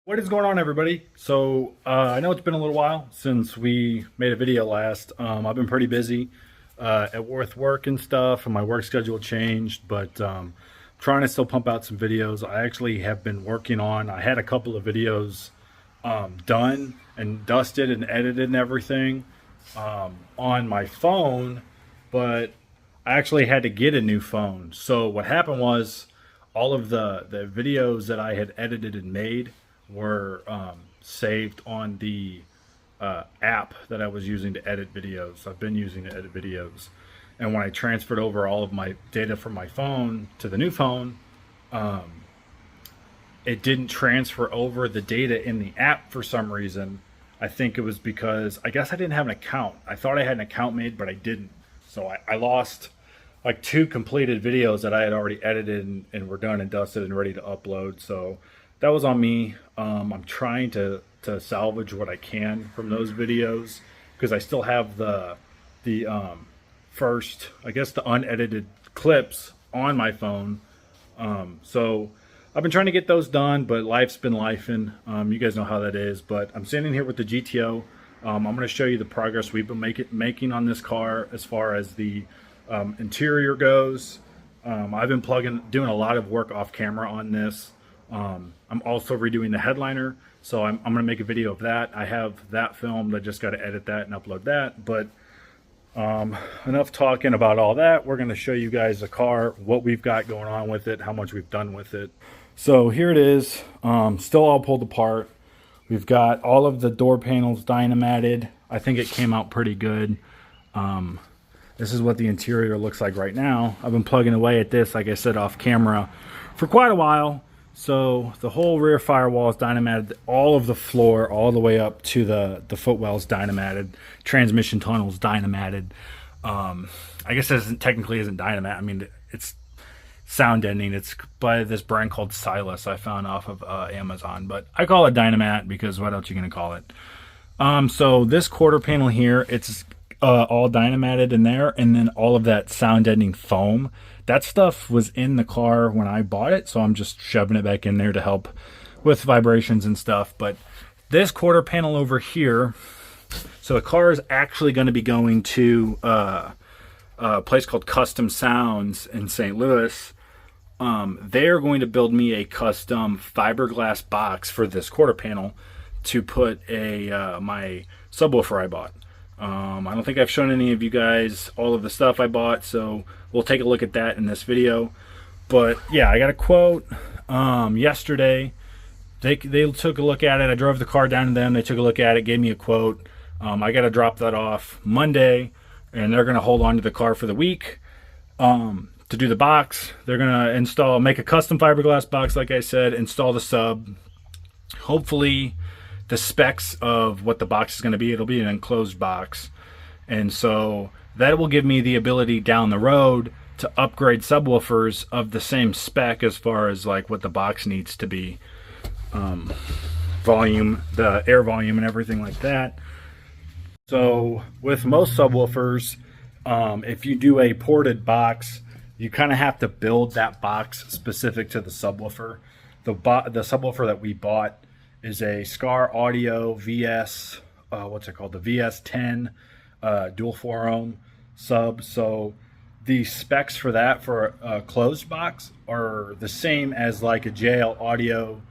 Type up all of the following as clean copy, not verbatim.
What is going on, everybody? So I know it's been a little while since we made a video last. I've been pretty busy with work and stuff, and my work schedule changed, but trying to still pump out some videos. I actually have been working on, I had a couple of videos done and dusted and edited and everything on my phone, but I actually had to get a new phone. So what happened was all of the videos that I had edited and made were saved on the app that I was using to edit videos. I've been using to edit videos. And when I transferred over all of my data from my phone to the new phone, it didn't transfer over the data in the app for some reason. I think it was because, I guess I didn't have an account. I thought I had an account made, but I didn't. So I lost like 2 completed videos that I had already edited and were done and dusted and ready to upload. So that was on me. I'm trying to salvage what I can from those videos because I still have the first, I guess, the unedited clips on my phone. So I've been trying to get those done, but life's been lifing. You guys know how that is. But I'm standing here with the GTO. I'm going to show you the progress we've been making on this car as far as the interior goes. I've been doing a lot of work off camera on this. I'm also redoing the headliner, so I'm going to make a video of that. I have that filmed. I just got to edit that and upload that. But enough talking about all that. We're going to show you guys the car, what we've got going on with it, how much we've done with it. So here it is, still all pulled apart. We've got all of the door panels dynamated. I think it came out pretty good. This is what the interior looks like right now. I've been plugging away at this, like I said, off camera for quite a while. So the whole rear firewall is dynamated, all of the floor, all the way up to the footwell is dynamated, transmission tunnels dynamated. I guess it technically isn't dynamite. I mean, it's sound deadening. It's by this brand called Silas I found off of Amazon, but I call it dynamite because what else are you going to call it? So this quarter panel here, it's all dynamated in there, and then all of that sound deadening foam. That stuff was in the car when I bought it, so I'm just shoving it back in there to help with vibrations and stuff. But this quarter panel over here, so the car is actually going to be going to a place called Custom Sounds in St. Louis. They're going to build me a custom fiberglass box for this quarter panel to put my subwoofer I bought. I don't think I've shown any of you guys all of the stuff I bought, so we'll take a look at that in this video. But yeah, I got a quote yesterday. They took a look at it. I drove the car down to them. They took a look at it, gave me a quote. I got to drop that off Monday, and they're going to hold on to the car for the week to do the box. They're going to make a custom fiberglass box, like I said, install the sub. Hopefully the specs of what the box is going to be, it'll be an enclosed box, and so that will give me the ability down the road to upgrade subwoofers of the same spec as far as like what the box needs to be, volume, the air volume and everything like that. So with most subwoofers, if you do a ported box, you kind of have to build that box specific to the subwoofer. The subwoofer that we bought is a Scar Audio VS, what's it called? The VS10 dual 4-ohm sub. So the specs for that for a closed box are the same as like a JL Audio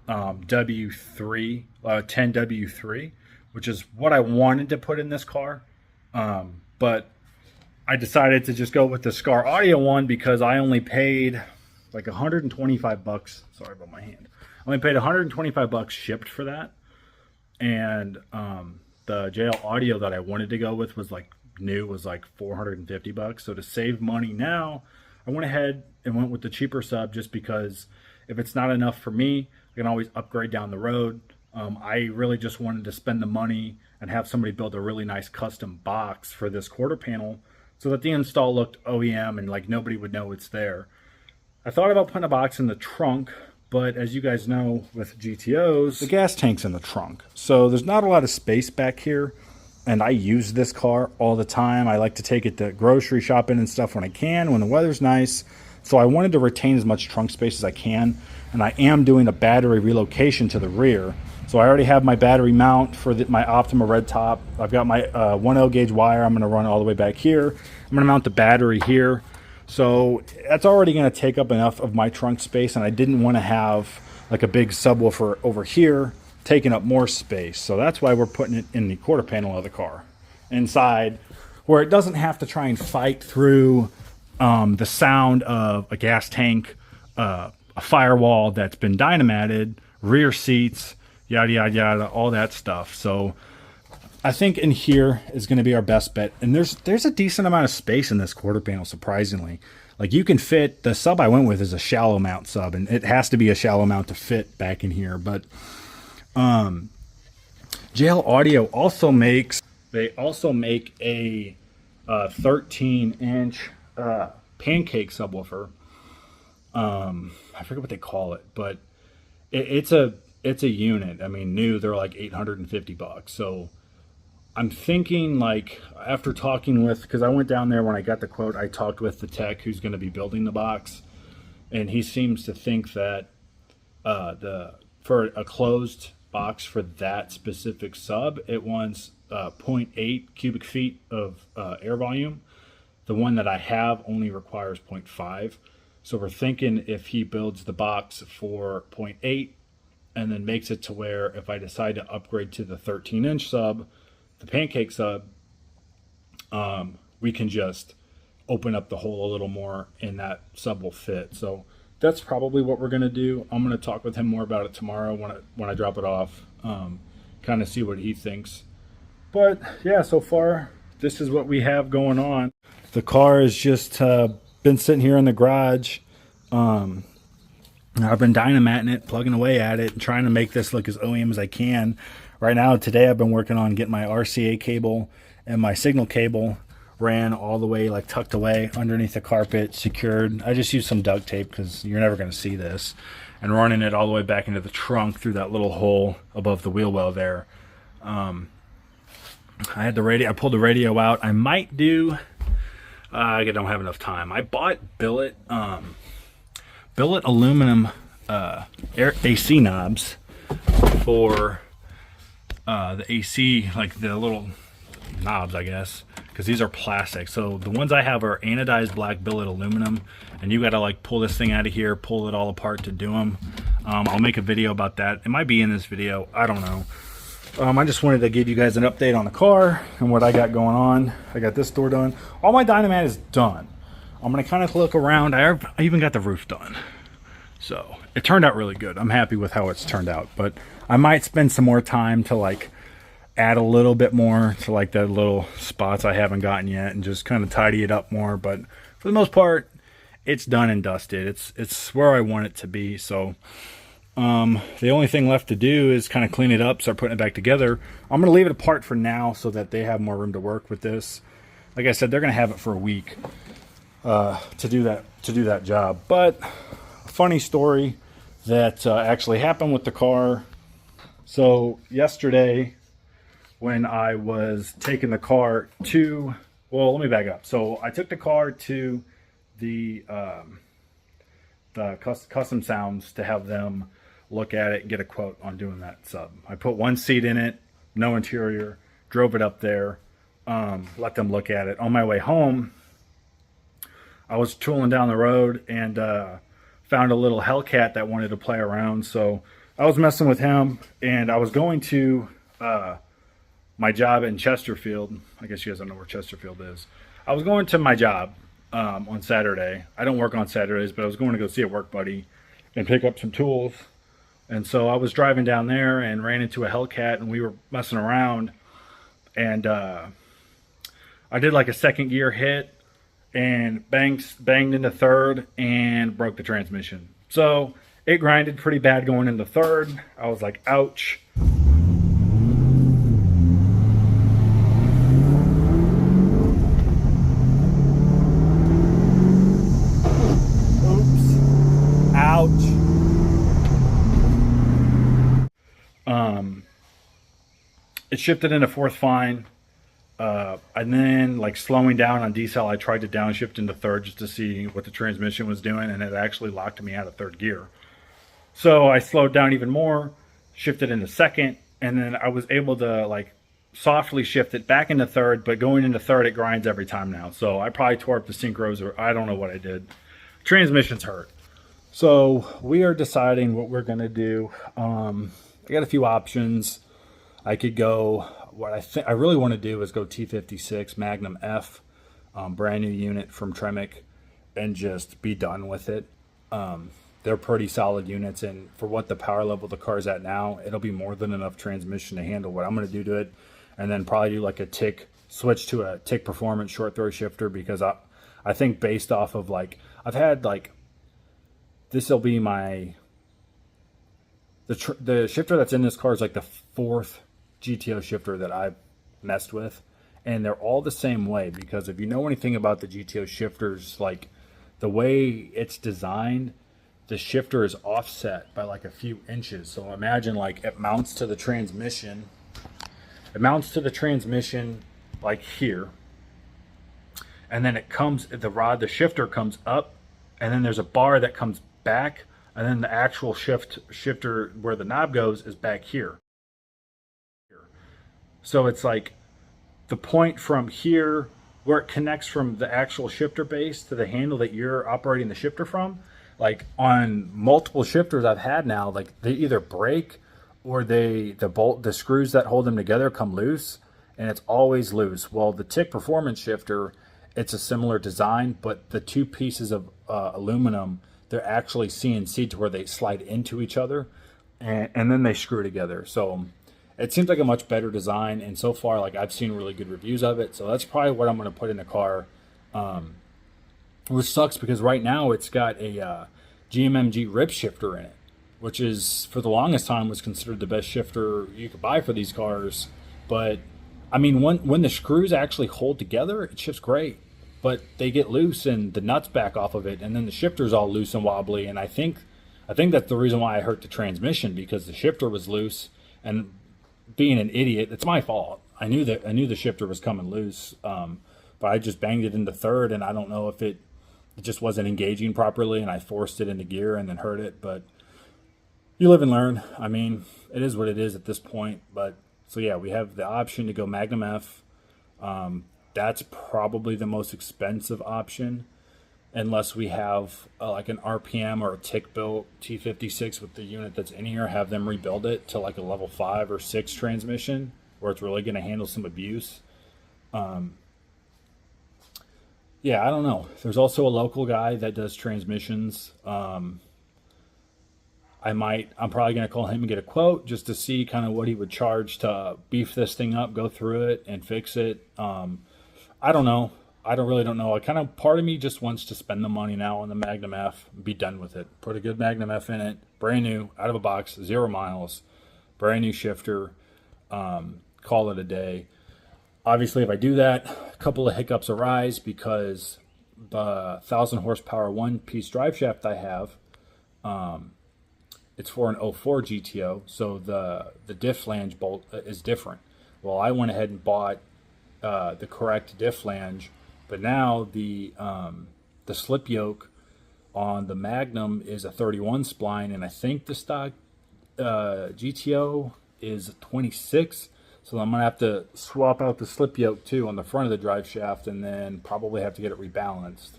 W3, 10W3, which is what I wanted to put in this car. But I decided to just go with the Scar Audio one because I only paid like 125 bucks. Sorry about my hand. I only paid 125 bucks shipped for that, and the JL Audio that I wanted to go with was like new, was like 450 bucks. So to save money now, I went ahead and went with the cheaper sub just because if it's not enough for me, I can always upgrade down the road. I really just wanted to spend the money and have somebody build a really nice custom box for this quarter panel so that the install looked OEM and like nobody would know it's there. I thought about putting a box in the trunk, but as you guys know with GTOs, the gas tank's in the trunk. So there's not a lot of space back here, and I use this car all the time. I like to take it to grocery shopping and stuff when I can, when the weather's nice. So I wanted to retain as much trunk space as I can. and I am doing a battery relocation to the rear. So I already have my battery mount for my Optima red top. I've got my 1L gauge wire. I'm going to run all the way back here. I'm going to mount the battery here. So that's already going to take up enough of my trunk space, and I didn't want to have like a big subwoofer over here taking up more space. So that's why we're putting it in the quarter panel of the car inside, where it doesn't have to try and fight through the sound of a gas tank, a firewall that's been dynamated, rear seats, yada, yada, yada, all that stuff. So I think in here is going to be our best bet. And there's a decent amount of space in this quarter panel, surprisingly. Like, you can fit, the sub I went with is a shallow mount sub, and it has to be a shallow mount to fit back in here. But JL Audio also makes, they also make a 13-inch pancake subwoofer. I forget what they call it, but it's a unit. I mean, new, they're like $850. So I'm thinking, like, after talking with, because I went down there when I got the quote, I talked with the tech who's going to be building the box, and he seems to think that for a closed box for that specific sub, it wants 0.8 cubic feet of air volume. The one that I have only requires 0.5. So we're thinking if he builds the box for 0.8 and then makes it to where if I decide to upgrade to the 13-inch sub, the pancake sub, we can just open up the hole a little more and that sub will fit. So that's probably what we're going to do. I'm going to talk with him more about it tomorrow when I drop it off, kind of see what he thinks. But yeah, so far this is what we have going on. The car has just been sitting here in the garage. I've been dynamating it, plugging away at it, and trying to make this look as OEM as I can. Right now, today, I've been working on getting my RCA cable and my signal cable ran all the way, like, tucked away underneath the carpet, secured. I just used some duct tape because you're never going to see this, and running it all the way back into the trunk through that little hole above the wheel well there. I had the radio. I pulled the radio out. I might do. I don't have enough time. I bought billet aluminum AC knobs for the AC, like the little knobs, I guess, because these are plastic. So the ones I have are anodized black billet aluminum, and you got to, like, pull this thing out of here, pull it all apart to do them. I'll make a video about that. It might be in this video. I don't know. I just wanted to give you guys an update on the car and what I got going on. I got this door done. All my dynamat is done. I'm going to kind of look around. I even got the roof done. So it turned out really good. I'm happy with how it's turned out. But I might spend some more time to, like, add a little bit more to, like, the little spots I haven't gotten yet and just kind of tidy it up more. But for the most part, it's done and dusted. It's where I want it to be. So the only thing left to do is kind of clean it up, start putting it back together. I'm going to leave it apart for now so that they have more room to work with this. Like I said, they're going to have it for a week to do that job. But a funny story that actually happened with the car. So yesterday, when I was taking the car to, well, let me back up. So I took the car to the Custom Sounds to have them look at it and get a quote on doing that sub. I put one seat in it, no interior, drove it up there, let them look at it. On my way home, I was tooling down the road and found a little Hellcat that wanted to play around. So I was messing with him, and I was going to my job in Chesterfield. I guess you guys don't know where Chesterfield is. I was going to my job on Saturday. I don't work on Saturdays, but I was going to go see a work buddy and pick up some tools. And so I was driving down there and ran into a Hellcat, and we were messing around. And I did like a second gear hit and banged into third and broke the transmission. So it grinded pretty bad going into third. I was like, ouch. Oops. Ouch. It shifted into fourth fine, and then, like, slowing down on decel, I tried to downshift into third just to see what the transmission was doing, and it actually locked me out of third gear. So I slowed down even more, shifted into second, and then I was able to like softly shift it back into third, but going into third it grinds every time now. So I probably tore up the synchros, or I don't know what I did. Transmission's hurt. So we are deciding what we're gonna do. I got a few options. I could go. What I think I really want to do is go T56 Magnum F, brand new unit from Tremec, and just be done with it. They're pretty solid units, and for what the power level the car's at now, it'll be more than enough transmission to handle what I'm going to do to it, and then probably do like a switch to a tick performance short throw shifter, because I think based off of like I've had like this will be my the shifter that's in this car is like the fourth GTO shifter that I've messed with, and they're all the same way, because if you know anything about the GTO shifters, like the way it's designed, the shifter is offset by like a few inches. So imagine like it mounts to the transmission. It mounts to the transmission like here. And then it comes, the shifter comes up, and then there's a bar that comes back, and then the actual shifter where the knob goes is back here. So it's like the point from here where it connects from the actual shifter base to the handle that you're operating the shifter from. Like on multiple shifters I've had now, like they either break or the screws that hold them together come loose, and it's always loose. Well, the Tick Performance shifter, it's a similar design, but the two pieces of aluminum, they're actually CNC to where they slide into each other, and then they screw together. So it seems like a much better design, and so far, like I've seen really good reviews of it. So that's probably what I'm going to put in the car. Which sucks because right now it's got a GMMG rib shifter in it, which is for the longest time was considered the best shifter you could buy for these cars. But I mean, when the screws actually hold together, it shifts great. But they get loose and the nuts back off of it, and then the shifter's all loose and wobbly. And I think that's the reason why I hurt the transmission, because the shifter was loose. And being an idiot, it's my fault. I knew the shifter was coming loose, but I just banged it into third, and I don't know if it just wasn't engaging properly, and I forced it into gear and then hurt it. But you live and learn. I mean, it is what it is at this point. But so yeah, we have the option to go Magnum F. That's probably the most expensive option, unless we have like an RPM or a tick built T56 with the unit that's in here, have them rebuild it to like a level 5 or 6 transmission where it's really going to handle some abuse. Yeah, I don't know. There's also a local guy that does transmissions. I'm probably going to call him and get a quote just to see kind of what he would charge to beef this thing up, go through it and fix it. I don't know. I don't know. Part of me just wants to spend the money now on the Magnum F, be done with it. Put a good Magnum F in it, brand new, out of a box, 0 miles, brand new shifter, call it a day. Obviously, if I do that, a couple of hiccups arise, because the 1,000 horsepower one-piece drive shaft I have, it's for an 04 GTO, so the diff flange bolt is different. Well, I went ahead and bought the correct diff flange, but now the slip yoke on the Magnum is a 31 spline, and I think the stock GTO is 26. So I'm going to have to swap out the slip yoke too on the front of the drive shaft, and then probably have to get it rebalanced.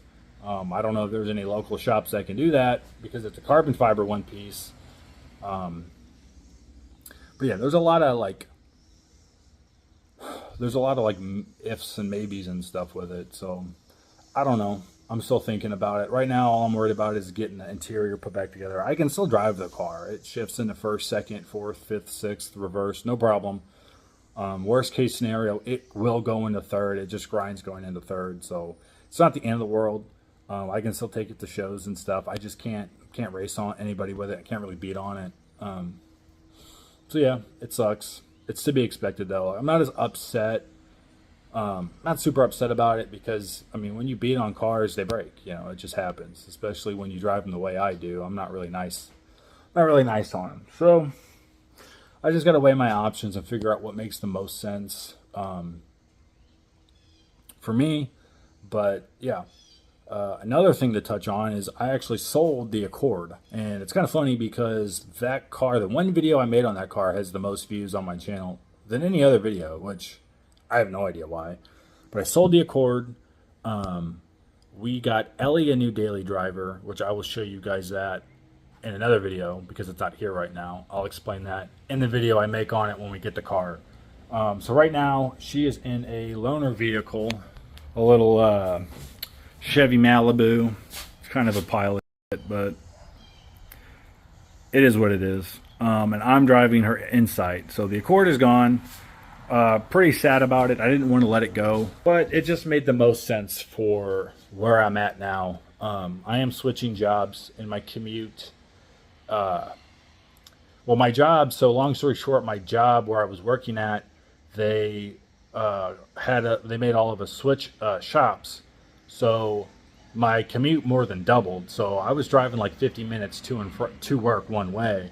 I don't know if there's any local shops that can do that, because it's a carbon fiber one piece. But yeah, there's a lot of like ifs and maybes and stuff with it. So I don't know. I'm still thinking about it. Right now, all I'm worried about is getting the interior put back together. I can still drive the car. It shifts into first, second, fourth, fifth, sixth, reverse, no problem. Worst case scenario, it will go into third. It just grinds going into third. So it's not the end of the world. I can still take it to shows and stuff. I just can't race on anybody with it. I can't really beat on it. So yeah, it sucks. It's to be expected though. I'm not as upset. Not super upset about it, because I mean, when you beat on cars, they break. You know, it just happens. Especially when you drive them the way I do. I'm not really nice. Not really nice on them. So I just got to weigh my options and figure out what makes the most sense for me. But yeah, Another thing to touch on is I actually sold the Accord, and it's kind of funny because that car, the one video I made on that car, has the most views on my channel than any other video, which I have no idea why. But I sold the Accord. We got Ellie a new daily driver, which I will show you guys that in another video because it's not here right now. I'll explain that in the video I make on it when we get the car. So right now she is in a loaner vehicle, a little Chevy Malibu. It's kind of a pilot, but it is what it is. And I'm driving her Insight. So the Accord is gone. Pretty sad about it. I didn't want to let it go, but it just made the most sense for where I'm at now. I am switching jobs in my commute. Well, my job, so long story short, my job where I was working at, they made all of us switch shops. So my commute more than doubled. So I was driving like 50 minutes to work one way.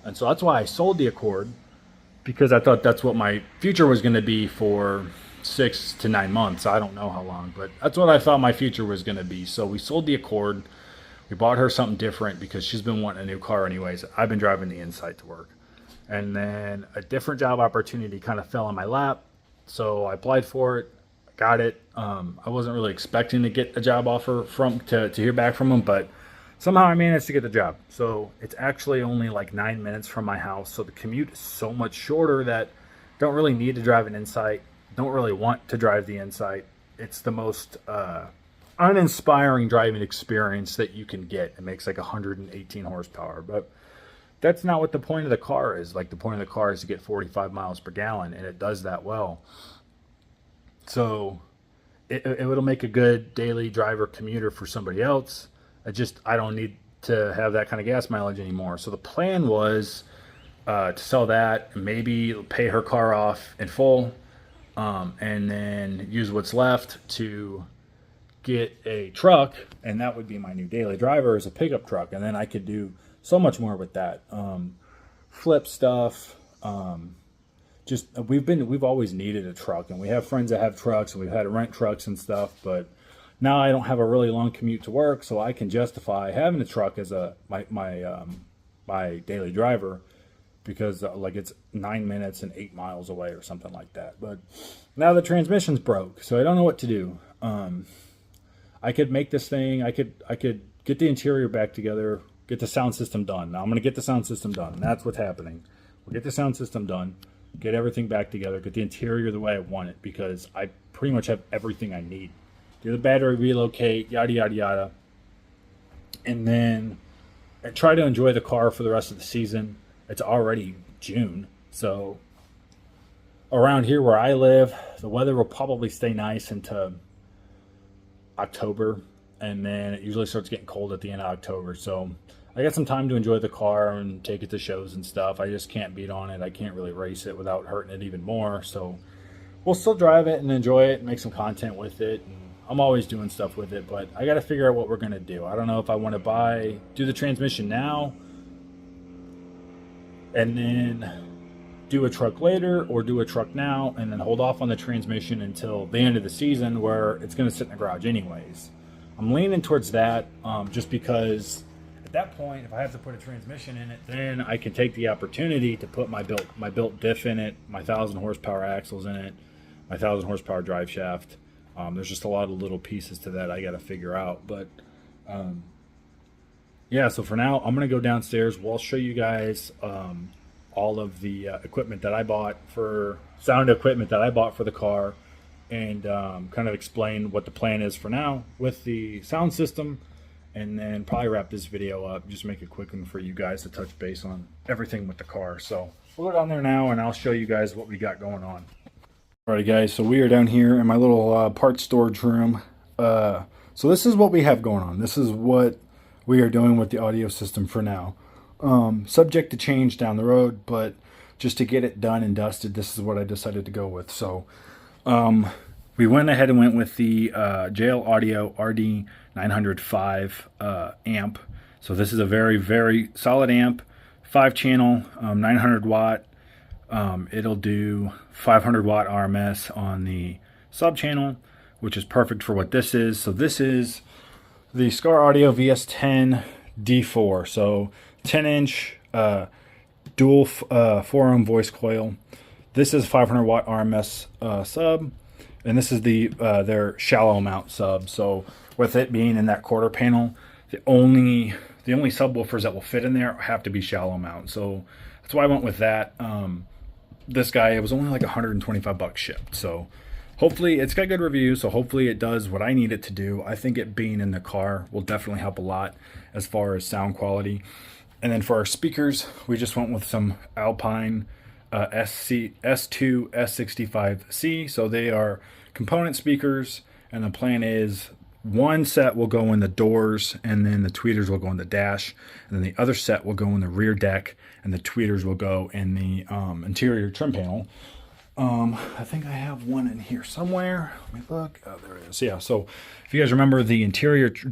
And so that's why I sold the Accord, because I thought that's what my future was going to be for 6 to 9 months. I don't know how long, but that's what I thought my future was going to be. So we sold the Accord. We bought her something different because she's been wanting a new car anyways. I've been driving the Insight to work. And then a different job opportunity kind of fell in my lap. So I applied for it, got it. I wasn't really expecting to get a job offer to hear back from them, but somehow I managed to get the job. So it's actually only like 9 minutes from my house. So the commute is so much shorter that I don't really need to drive an Insight. Don't really want to drive the Insight. It's the most uninspiring driving experience that you can get. It makes like 118 horsepower, but that's not what the point of the car is. Like, the point of the car is to get 45 miles per gallon, and it does that well. So it'll make a good daily driver commuter for somebody else. I don't need to have that kind of gas mileage anymore. So the plan was to sell that and maybe pay her car off in full, and then use what's left to get a truck, and that would be my new daily driver, as a pickup truck. And then I could do so much more with that. Flip stuff. We've always needed a truck, and we have friends that have trucks, and we've had to rent trucks and stuff, but now I don't have a really long commute to work, so I can justify having a truck as my daily driver, because like it's 9 minutes and 8 miles away or something like that. But now the transmission's broke, so I don't know what to do. I could make this thing. I could get the interior back together, get the sound system done. Now I'm going to get the sound system done. That's what's happening. We'll get the sound system done, get everything back together, get the interior the way I want it, because I pretty much have everything I need. Do the battery relocate, yada, yada, yada. And then I try to enjoy the car for the rest of the season. It's already June, so around here where I live, the weather will probably stay nice into October, and then it usually starts getting cold at the end of October. So I got some time to enjoy the car and take it to shows and stuff. I just can't beat on it. I can't really race it without hurting it even more. So we'll still drive it and enjoy it and make some content with it. And I'm always doing stuff with it, but I got to figure out what we're going to do. I don't know if I want to do the transmission now and then do a truck later, or do a truck now and then hold off on the transmission until the end of the season, where it's going to sit in the garage anyways. I'm leaning towards that, just because at that point, if I have to put a transmission in it, then I can take the opportunity to put my built diff in it, my 1,000 horsepower axles in it, my 1,000 horsepower drive shaft. There's just a lot of little pieces to that I got to figure out. But yeah, so for now, I'm going to go downstairs. We'll show you guys all of the equipment that I bought for sound equipment that I bought for the car, and kind of explain what the plan is for now with the sound system, and then probably wrap this video up, just make a quick one for you guys to touch base on everything with the car. So we'll go down there now, and I'll show you guys what we got going on. Alright guys, so we are down here in my little parts storage room. So this is what we have going on. This is what we are doing with the audio system for now. Subject to change down the road, but just to get it done and dusted, this is what I decided to go with. So we went ahead and went with the JL Audio RD905 amp. So this is a very, very solid amp, 5-channel, 900 watt. It'll do 500 watt RMS on the sub channel, which is perfect for what this is. So this is the Scar Audio VS10 D4. So 10-inch dual 4-ohm voice coil. This is 500 watt RMS sub, and this is the their shallow mount sub. So with it being in that quarter panel, the only subwoofers that will fit in there have to be shallow mount. So that's why I went with that. This guy, it was only like 125 bucks shipped. So hopefully it's got good reviews. So hopefully it does what I need it to do. I think it being in the car will definitely help a lot as far as sound quality. And then for our speakers, we just went with some Alpine S2 S65C. So they are component speakers, and the plan is one set will go in the doors, and then the tweeters will go in the dash, and then the other set will go in the rear deck, and the tweeters will go in the interior trim panel. I think I have one in here somewhere. Let me look. Oh, there it is. Yeah, so if you guys remember the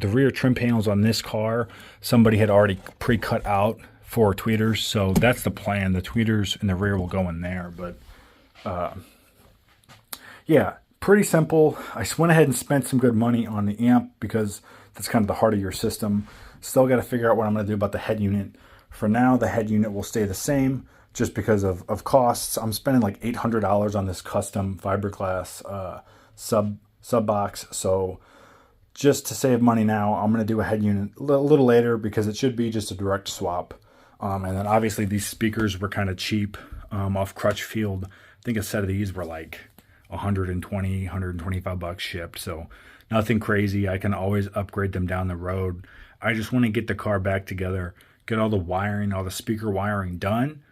rear trim panels on this car, somebody had already pre-cut out for tweeters, so that's the plan. The tweeters in the rear will go in there, but yeah, pretty simple. I went ahead and spent some good money on the amp because that's kind of the heart of your system. Still got to figure out what I'm going to do about the head unit. For now, the head unit will stay the same just because of costs. I'm spending like $800 on this custom fiberglass sub box. So just to save money now, I'm going to do a head unit a little later because it should be just a direct swap. And then obviously these speakers were kind of cheap off Crutchfield. I think a set of these were like 120, 125 bucks shipped. So nothing crazy. I can always upgrade them down the road. I just want to get the car back together, get all the wiring, all the speaker wiring done.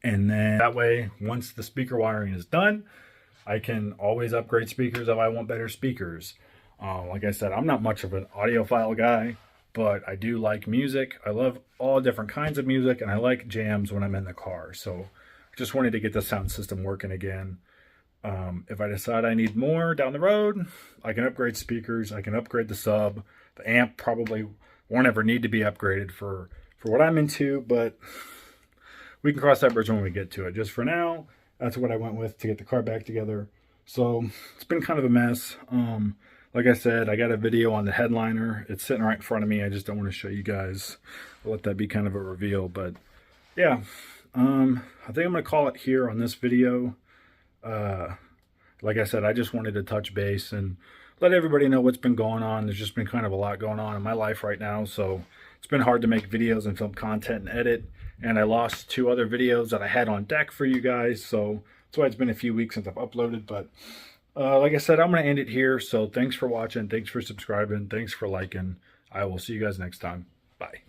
And then that way, once the speaker wiring is done, I can always upgrade speakers if I want better speakers. Like I said, I'm not much of an audiophile guy, but I do like music. I love all different kinds of music, and I like jams when I'm in the car. So I just wanted to get the sound system working again. If I decide I need more down the road, I can upgrade speakers. I can upgrade the sub. The amp probably won't ever need to be upgraded for what I'm into, but we can cross that bridge when we get to it. Just for now, that's what I went with to get the car back together. So it's been kind of a mess. Like I said, I got a video on the headliner. It's sitting right in front of me. I just don't want to show you guys. I'll let that be kind of a reveal. But yeah, I think I'm going to call it here on this video. Like I said, I just wanted to touch base and let everybody know what's been going on. There's just been kind of a lot going on in my life right now. So it's been hard to make videos and film content and edit. And I lost 2 other videos that I had on deck for you guys. So that's why it's been a few weeks since I've uploaded. But like I said, I'm going to end it here. So thanks for watching. Thanks for subscribing. Thanks for liking. I will see you guys next time. Bye.